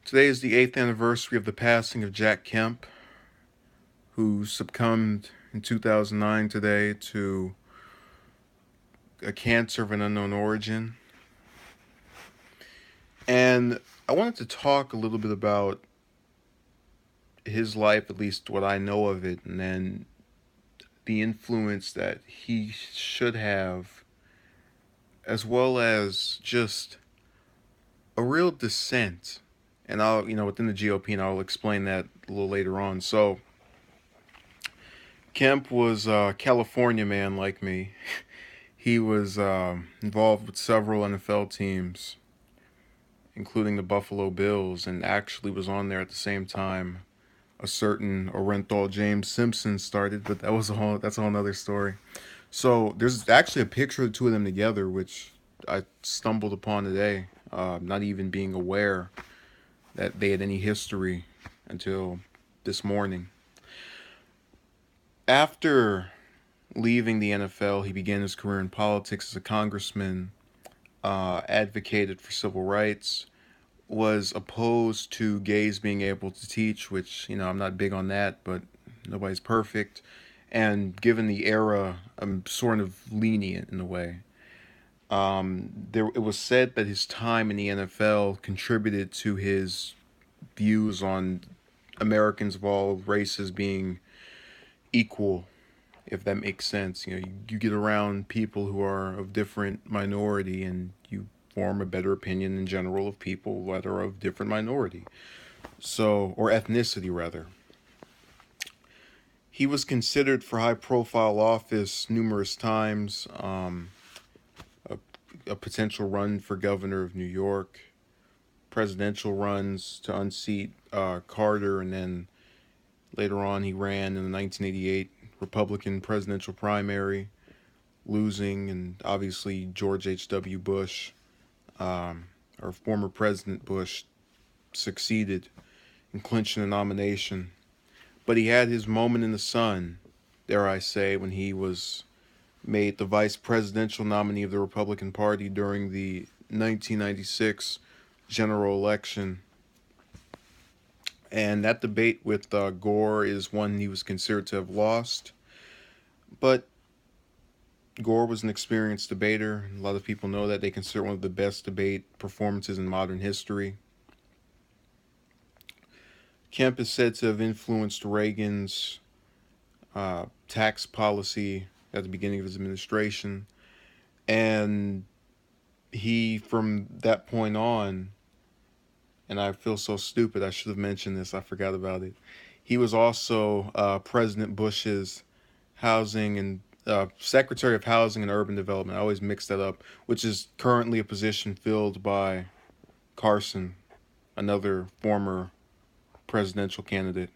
Today is the 8th anniversary of the passing of Jack Kemp, who succumbed in 2009 today to a cancer of an unknown origin. And I wanted to talk a little bit about his life, at least what I know of it, and then the influence that he should have, as well as just a real dissent. And within the GOP, and I'll explain that a little later on. So, Kemp was a California man like me. He was involved with several NFL teams, including the Buffalo Bills, and actually was on there at the same time a certain Orenthal James Simpson started, but that's a whole other story. So there's actually a picture of the two of them together, which I stumbled upon today, not even being aware that they had any history until this morning. After leaving the NFL, he began his career in politics as a congressman, advocated for civil rights, was opposed to gays being able to teach, which, I'm not big on that, but nobody's perfect. And given the era, I'm sort of lenient in a way. It was said that his time in the NFL contributed to his views on Americans of all races being equal, if that makes sense. You get around people who are of different minority and you form a better opinion in general of people that are of different minority. So, or ethnicity rather. He was considered for high profile office numerous times, a, a potential run for governor of New York, presidential runs to unseat Carter, and then later on he ran in the 1988 Republican presidential primary, losing, and obviously George H.W. Bush, or former President Bush, succeeded in clinching the nomination. But he had his moment in the sun, dare I say, when he was made the vice presidential nominee of the Republican Party during the 1996 general election. And that debate with Gore is one he was considered to have lost. But Gore was an experienced debater. A lot of people know that. They consider one of the best debate performances in modern history. Kemp is said to have influenced Reagan's tax policy at the beginning of his administration. And he, from that point on, and I feel so stupid, I should have mentioned this, I forgot about it. He was also President Bush's housing and Secretary of Housing and Urban Development. I always mix that up, which is currently a position filled by Carson, another former presidential candidate.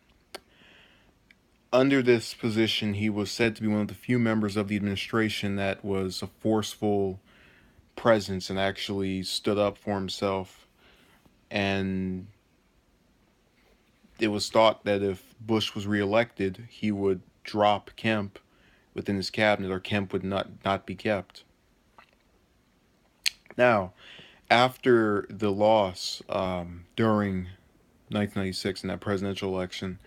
Under this position, he was said to be one of the few members of the administration that was a forceful presence and actually stood up for himself. And it was thought that if Bush was reelected, he would drop Kemp within his cabinet, or Kemp would not be kept. Now, after the loss during 1996 in that presidential election,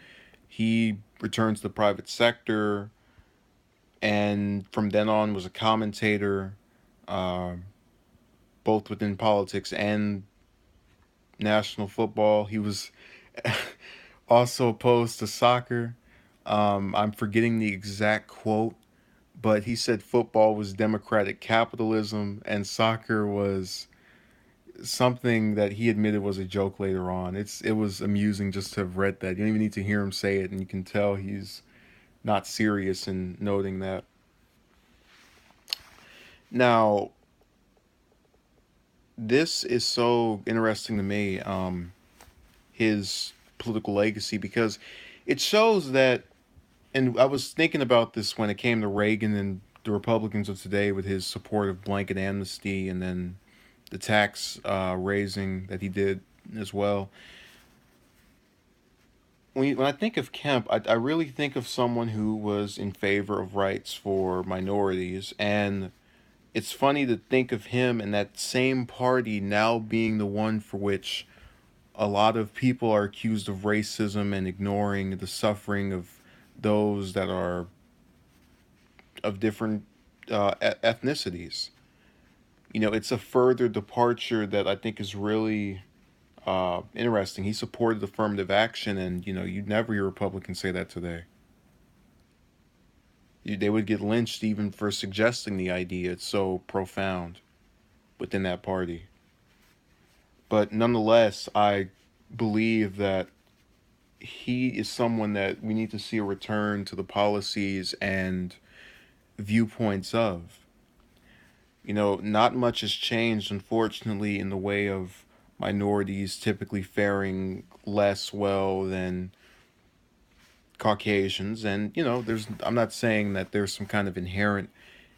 he returned to the private sector, and from then on was a commentator, uh, both within politics and national football. He was also opposed to soccer. I'm forgetting the exact quote, but he said football was democratic capitalism and soccer was something that he admitted was a joke later on. It was amusing just to have read that. You don't even need to hear him say it, and you can tell he's not serious in noting that. Now, this is so interesting to me, his political legacy, because it shows that, and I was thinking about this when it came to Reagan and the Republicans of today with his support of blanket amnesty and then the tax raising that he did as well. When I think of Kemp, I really think of someone who was in favor of rights for minorities. And it's funny to think of him and that same party now being the one for which a lot of people are accused of racism and ignoring the suffering of those that are of different ethnicities. It's a further departure that I think is really interesting. He supported affirmative action, and you'd never hear Republicans say that today. They would get lynched even for suggesting the idea. It's so profound within that party. But nonetheless, I believe that he is someone that we need to see a return to the policies and viewpoints of. Not much has changed, unfortunately, in the way of minorities typically faring less well than Caucasians. And, I'm not saying that there's some kind of inherent,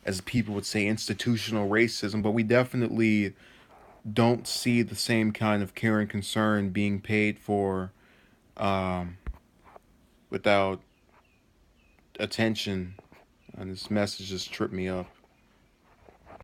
as people would say, institutional racism, but we definitely don't see the same kind of care and concern being paid for um, without attention. And this message just tripped me up.